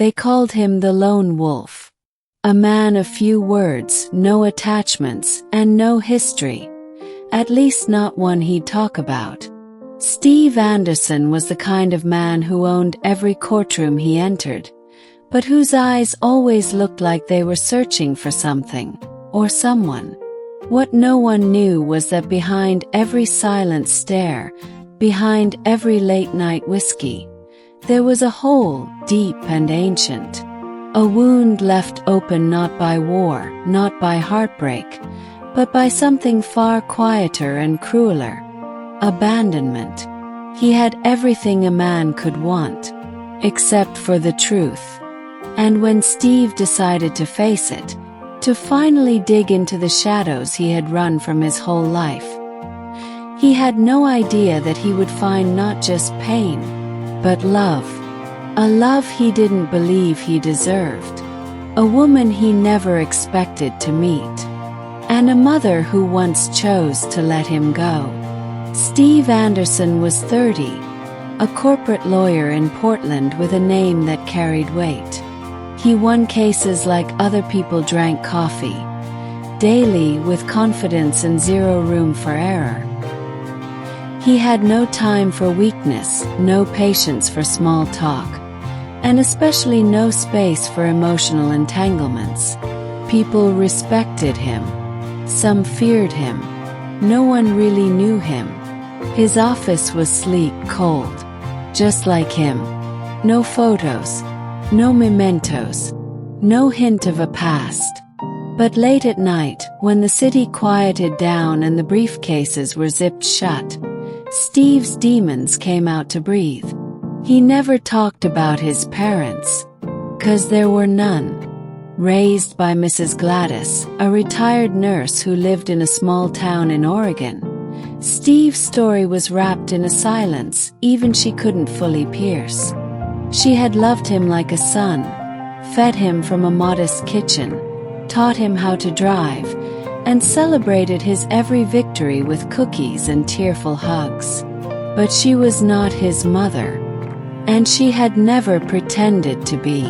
They called him the lone wolf. A man of few words, no attachments, and no history. At least not one he'd talk about. Steve Anderson was the kind of man who owned every courtroom he entered, but whose eyes always looked like they were searching for something, or someone. What no one knew was that behind every silent stare, behind every late-night whiskey, there was a hole, deep and ancient. A wound left open not by war, not by heartbreak, but by something far quieter and crueler. Abandonment. He had everything a man could want, except for the truth. And when Steve decided to face it, to finally dig into the shadows he had run from his whole life, he had no idea that he would find not just pain, but love. A love he didn't believe he deserved. A woman he never expected to meet. And a mother who once chose to let him go. Steve Anderson was 30, a corporate lawyer in Portland with a name that carried weight. He won cases like other people drank coffee, daily with confidence and zero room for error. He had no time for weakness, no patience for small talk, and especially no space for emotional entanglements. People respected him. Some feared him. No one really knew him. His office was sleek, cold, just like him. No photos, no mementos, no hint of a past. But late at night, when the city quieted down and the briefcases were zipped shut, Steve's demons came out to breathe. He never talked about his parents, 'cause there were none. Raised by Mrs. Gladys, a retired nurse who lived in a small town in Oregon, Steve's story was wrapped in a silence even she couldn't fully pierce. She had loved him like a son, fed him from a modest kitchen, taught him how to drive, and celebrated his every victory with cookies and tearful hugs. But she was not his mother, and she had never pretended to be.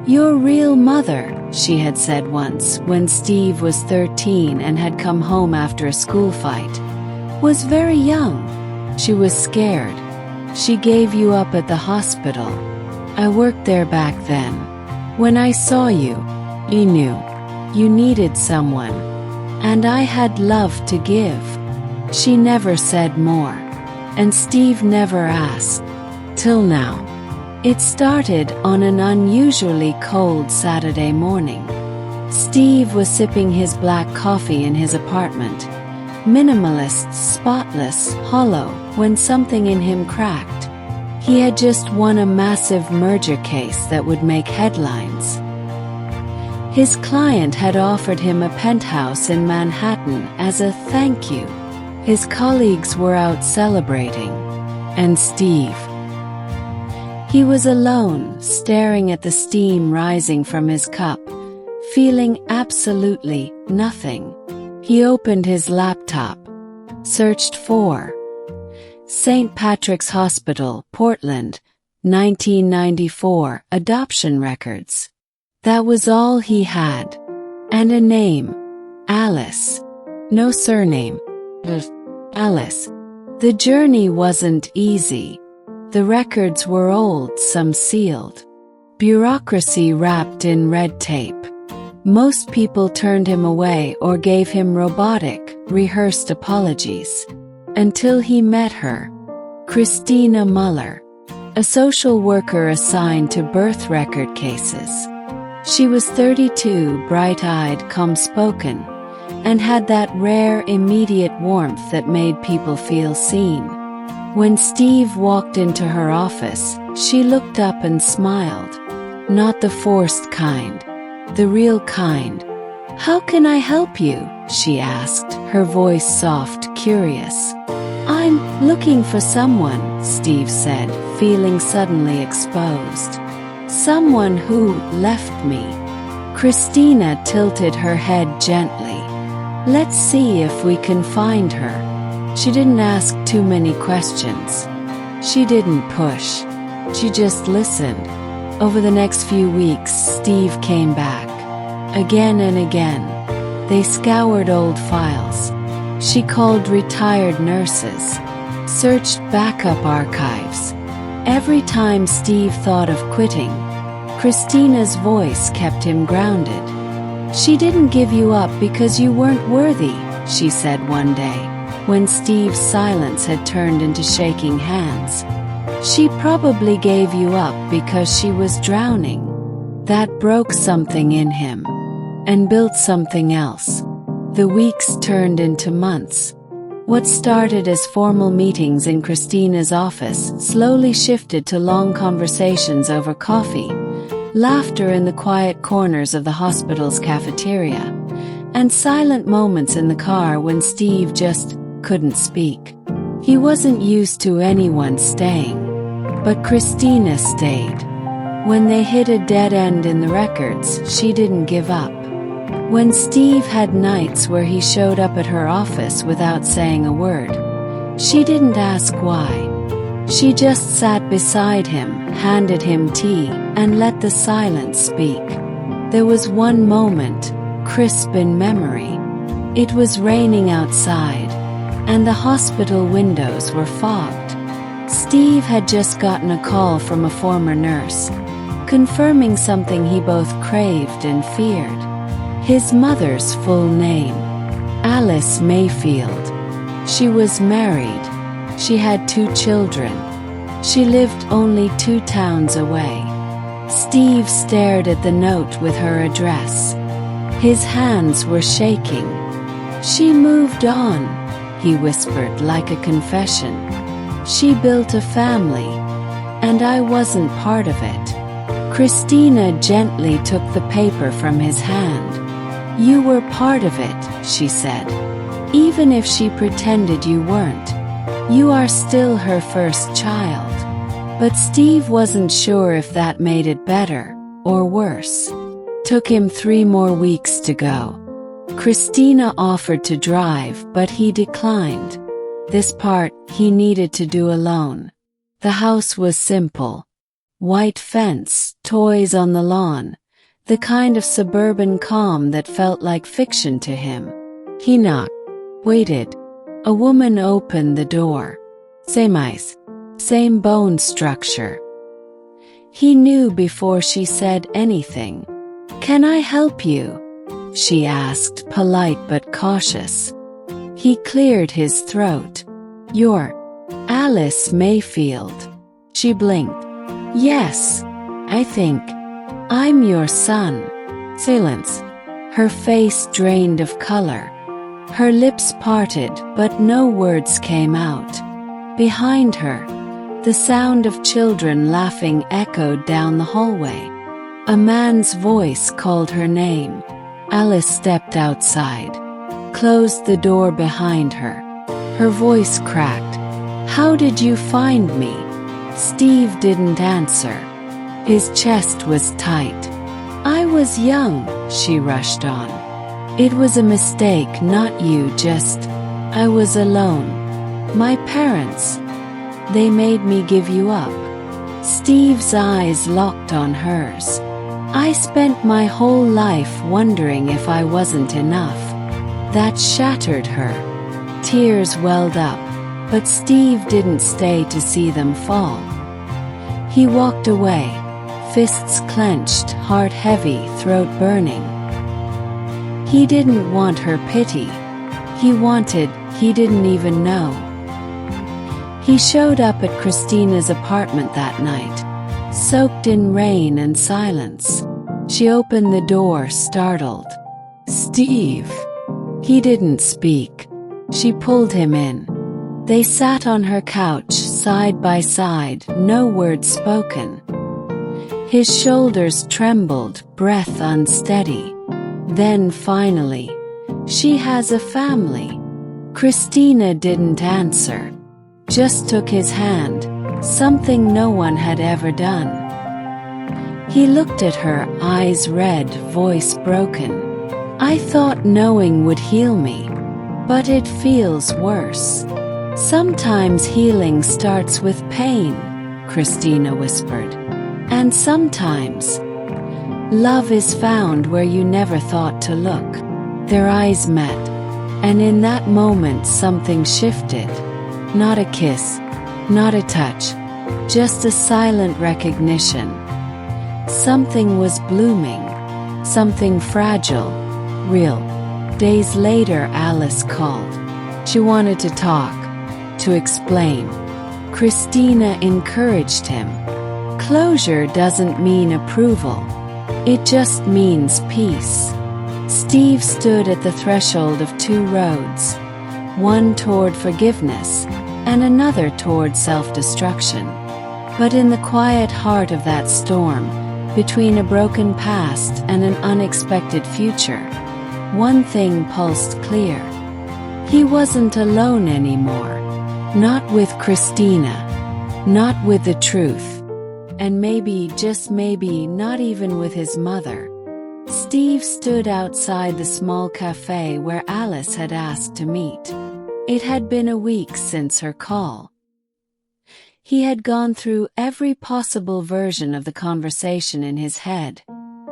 "Your real mother," she had said once when Steve was 13 and had come home after a school fight, "was very young. She was scared. She gave you up at the hospital. I worked there back then. When I saw you, I knew. You needed someone. And I had love to give." She never said more. And Steve never asked. Till now. It started on an unusually cold Saturday morning. Steve was sipping his black coffee in his apartment. Minimalist, spotless, hollow, when something in him cracked. He had just won a massive merger case that would make headlines. His client had offered him a penthouse in Manhattan as a thank you. His colleagues were out celebrating. And Steve. He was alone, staring at the steam rising from his cup, feeling absolutely nothing. He opened his laptop, searched for St. Patrick's Hospital, Portland, 1994, adoption records. That was all he had. And a name. Alice. No surname. Just Alice. The journey wasn't easy. The records were old, some sealed. Bureaucracy wrapped in red tape. Most people turned him away or gave him robotic, rehearsed apologies. Until he met her. Cristina Muller. A social worker assigned to birth record cases. She was 32, bright-eyed, calm-spoken, and had that rare, immediate warmth that made people feel seen. When Steve walked into her office, she looked up and smiled. Not the forced kind. The real kind. "How can I help you?" she asked, her voice soft, curious. "I'm looking for someone," Steve said, feeling suddenly exposed. "Someone who left me." Cristina tilted her head gently. "Let's see if we can find her." She didn't ask too many questions. She didn't push. She just listened. Over the next few weeks, Steve came back. Again and again. They scoured old files. She called retired nurses, searched backup archives. Every time Steve thought of quitting, Christina's voice kept him grounded. "She didn't give you up because you weren't worthy," she said one day, when Steve's silence had turned into shaking hands. "She probably gave you up because she was drowning." That broke something in him, and built something else. The weeks turned into months. What started as formal meetings in Christina's office slowly shifted to long conversations over coffee, laughter in the quiet corners of the hospital's cafeteria, and silent moments in the car when Steve just couldn't speak. He wasn't used to anyone staying, but Cristina stayed. When they hit a dead end in the records, she didn't give up. When Steve had nights where he showed up at her office without saying a word, she didn't ask why. She just sat beside him, handed him tea, and let the silence speak. There was one moment, crisp in memory. It was raining outside, and the hospital windows were fogged. Steve had just gotten a call from a former nurse, confirming something he both craved and feared. His mother's full name, Alice Mayfield. She was married. She had 2 children. She lived only 2 towns away. Steve stared at the note with her address. His hands were shaking. "She moved on," he whispered like a confession. "She built a family, and I wasn't part of it." Cristina gently took the paper from his hand. "You were part of it," she said. "Even if she pretended you weren't. You are still her first child." But Steve wasn't sure if that made it better or worse. Took him 3 more weeks to go. Cristina offered to drive, but he declined. This part he needed to do alone. The house was simple. White fence, toys on the lawn, the kind of suburban calm that felt like fiction to him. He knocked, waited. A woman opened the door. Same eyes, same bone structure. He knew before she said anything. "Can I help you?" she asked, polite but cautious. He cleared his throat. "You're Alice Mayfield." She blinked. "Yes, I think. I'm your son." Silence. Her face drained of color. Her lips parted, but no words came out. Behind her, the sound of children laughing echoed down the hallway. A man's voice called her name. Alice stepped outside, closed the door behind her. Her voice cracked. "How did you find me?" Steve didn't answer. His chest was tight. "I was young," she rushed on. "It was a mistake, not you, just I was alone. My parents, they made me give you up." Steve's eyes locked on hers. "I spent my whole life wondering if I wasn't enough." That shattered her. Tears welled up, but Steve didn't stay to see them fall. He walked away, fists clenched, heart heavy, throat burning. He didn't want her pity. He wanted, he didn't even know. He showed up at Cristina's apartment that night, soaked in rain and silence. She opened the door, startled. "Steve." He didn't speak. She pulled him in. They sat on her couch, side by side, no words spoken. His shoulders trembled, breath unsteady. Then finally, "She has a family." Cristina didn't answer, just took his hand, something no one had ever done. He looked at her, eyes red, voice broken. "I thought knowing would heal me, but it feels worse." "Sometimes healing starts with pain," Cristina whispered. And sometimes, love is found where you never thought to look. Their eyes met, and in that moment something shifted. Not a kiss, not a touch, just a silent recognition. Something was blooming, something fragile, real. Days later, Alice called. She wanted to talk, to explain. Cristina encouraged him. Closure doesn't mean approval. It just means peace. Steve stood at the threshold of two roads, one toward forgiveness and another toward self-destruction. But in the quiet heart of that storm, between a broken past and an unexpected future, one thing pulsed clear. He wasn't alone anymore. Not with Cristina. Not with the truth. And maybe, just maybe, not even with his mother. Steve stood outside the small cafe where Alice had asked to meet. It had been a week since her call. He had gone through every possible version of the conversation in his head.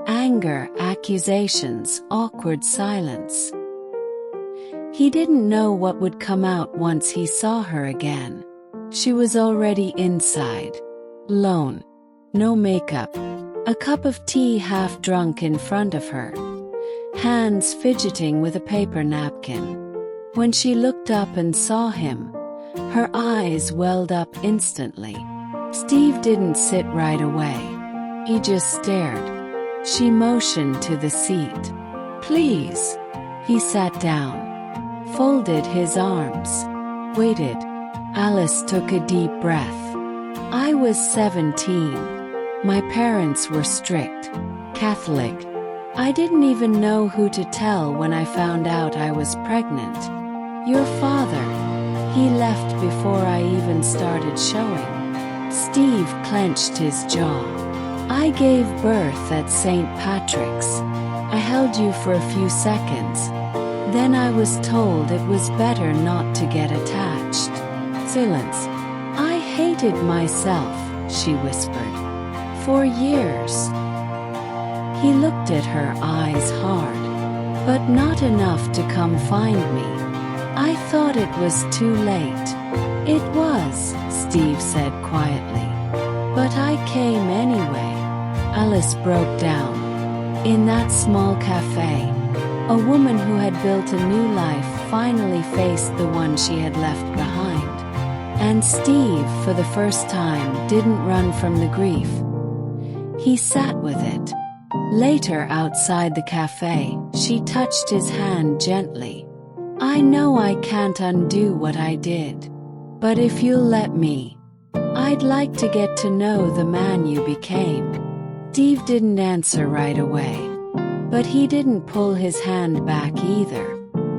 Anger, accusations, awkward silence. He didn't know what would come out once he saw her again. She was already inside. Alone. No makeup. A cup of tea half drunk in front of her. Hands fidgeting with a paper napkin. When she looked up and saw him, her eyes welled up instantly. Steve didn't sit right away. He just stared. She motioned to the seat. "Please." He sat down, folded his arms, waited. Alice took a deep breath. "I was 17. My parents were strict, Catholic. I didn't even know who to tell when I found out I was pregnant. Your father, he left before I even started showing." Steve clenched his jaw. "I gave birth at St. Patrick's. I held you for a few seconds. Then I was told it was better not to get attached." Silence. "I hated myself," she whispered. "For years." He looked at her, eyes hard. "But not enough to come find me. I thought it was too late." "It was," Steve said quietly. "But I came anyway." Alice broke down. In that small cafe, a woman who had built a new life finally faced the one she had left behind. And Steve, for the first time, didn't run from the grief. He sat with it. Later, outside the cafe, she touched his hand gently. "I know I can't undo what I did. But if you'll let me, I'd like to get to know the man you became." Steve didn't answer right away. But he didn't pull his hand back either.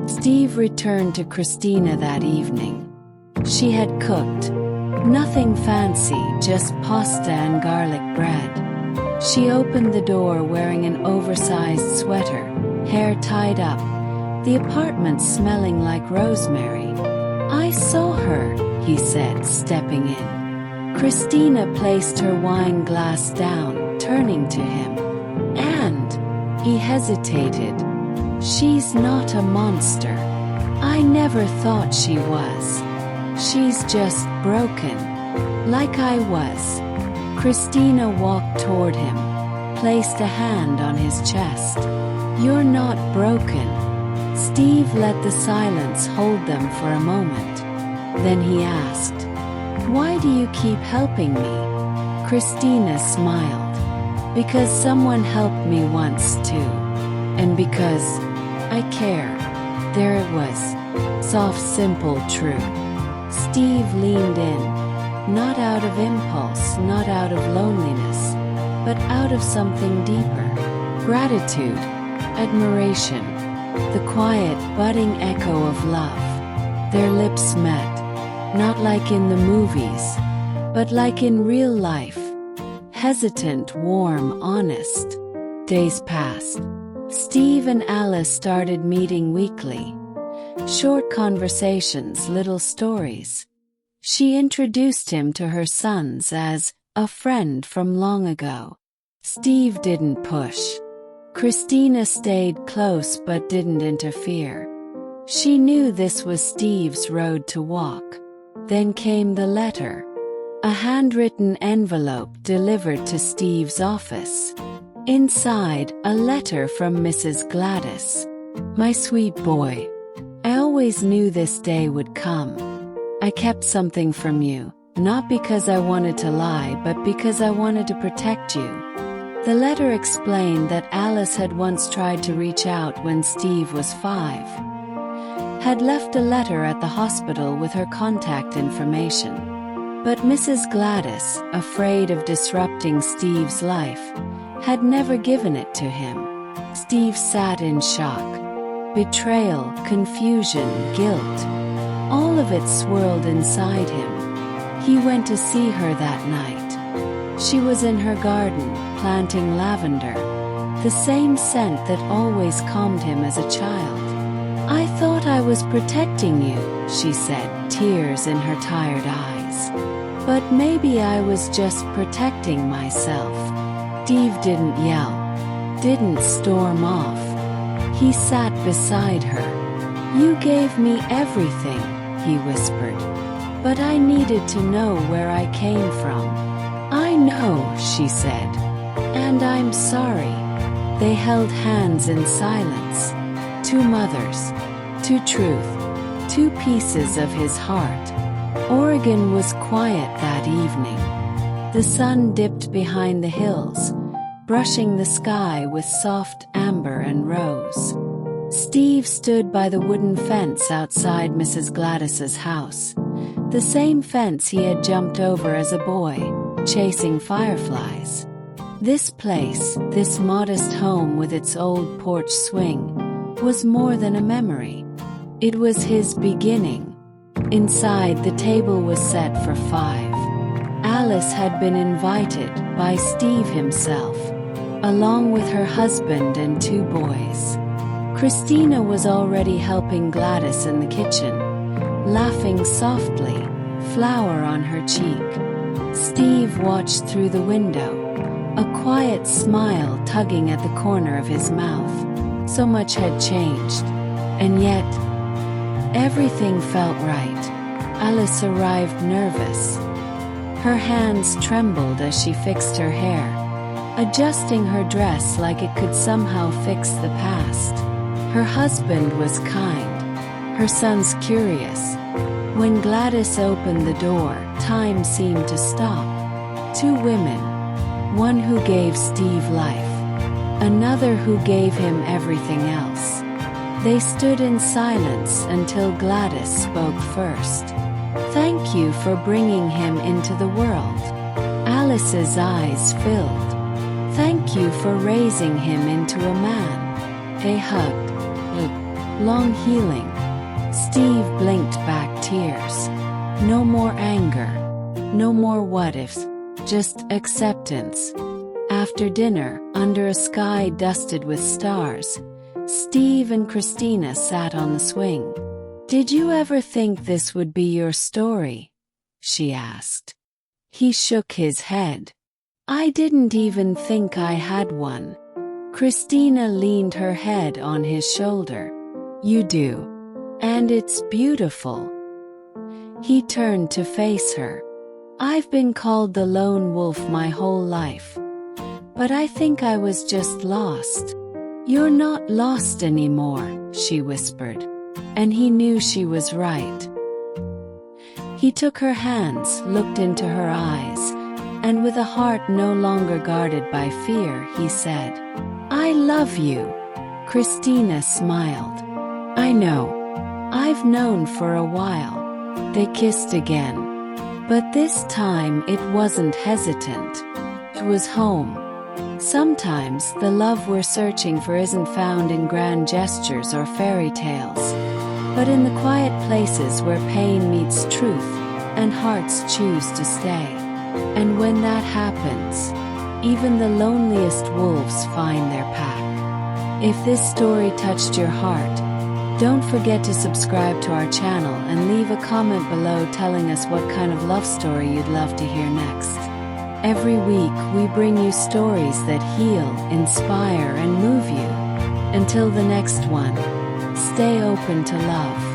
Steve returned to Cristina that evening. She had cooked. Nothing fancy, just pasta and garlic bread. She opened the door wearing an oversized sweater, hair tied up, the apartment smelling like rosemary. "I saw her," he said, stepping in. Cristina placed her wine glass down, turning to him. "And," he hesitated, "she's not a monster. I never thought she was. She's just broken. Like I was." Cristina walked toward him, placed a hand on his chest. "You're not broken." Steve let the silence hold them for a moment. Then he asked, "Why do you keep helping me?" Cristina smiled. "Because someone helped me once too. And because I care." There it was. Soft, simple, true. Steve leaned in. Not out of impulse, not out of loneliness, but out of something deeper. Gratitude, admiration, the quiet, budding echo of love. Their lips met, not like in the movies, but like in real life. Hesitant, warm, honest. Days passed. Steve and Alice started meeting weekly. Short conversations, little stories. She introduced him to her sons as a friend from long ago. Steve didn't push. Cristina stayed close but didn't interfere. She knew this was Steve's road to walk. Then came the letter. A handwritten envelope delivered to Steve's office. Inside, a letter from Mrs. Gladys. My sweet boy. I always knew this day would come. I kept something from you, not because I wanted to lie but because I wanted to protect you. The letter explained that Alice had once tried to reach out when Steve was 5. Had left a letter at the hospital with her contact information. But Mrs. Gladys, afraid of disrupting Steve's life, had never given it to him. Steve sat in shock. Betrayal, confusion, guilt. All of it swirled inside him. He went to see her that night. She was in her garden, planting lavender, the same scent that always calmed him as a child. I thought I was protecting you, she said, tears in her tired eyes. But maybe I was just protecting myself. Steve didn't yell, didn't storm off. He sat beside her. You gave me everything, he whispered. But I needed to know where I came from. I know, she said. And I'm sorry. They held hands in silence. 2 mothers, 2 truth, 2 pieces of his heart. Oregon was quiet that evening. The sun dipped behind the hills, brushing the sky with soft amber and rose. Steve stood by the wooden fence outside Mrs. Gladys's house, the same fence he had jumped over as a boy, chasing fireflies. This place, this modest home with its old porch swing, was more than a memory. It was his beginning. Inside, the table was set for 5. Alice had been invited by Steve himself, along with her husband and 2 boys. Cristina was already helping Gladys in the kitchen, laughing softly, flour on her cheek. Steve watched through the window, a quiet smile tugging at the corner of his mouth. So much had changed, and yet, everything felt right. Alice arrived nervous. Her hands trembled as she fixed her hair, adjusting her dress like it could somehow fix the past. Her husband was kind, her sons curious. When Gladys opened the door, time seemed to stop. 2 women, one who gave Steve life, another who gave him everything else. They stood in silence until Gladys spoke first. Thank you for bringing him into the world. Alice's eyes filled. Thank you for raising him into a man. They hugged. Long healing. Steve blinked back tears. No more anger. No more what ifs. Just acceptance. After dinner, under a sky dusted with stars, Steve and Cristina sat on the swing. Did you ever think this would be your story? She asked. He shook his head. I didn't even think I had one. Cristina leaned her head on his shoulder. You do. And it's beautiful. He turned to face her. I've been called the lone wolf my whole life. But I think I was just lost. You're not lost anymore, she whispered. And he knew she was right. He took her hands, looked into her eyes, and with a heart no longer guarded by fear, he said, I love you. Cristina smiled. I know. I've known for a while. They kissed again. But this time it wasn't hesitant. It was home. Sometimes the love we're searching for isn't found in grand gestures or fairy tales, but in the quiet places where pain meets truth and hearts choose to stay. And when that happens, even the loneliest wolves find their pack. If this story touched your heart, don't forget to subscribe to our channel and leave a comment below telling us what kind of love story you'd love to hear next. Every week we bring you stories that heal, inspire, and move you. Until the next one, stay open to love.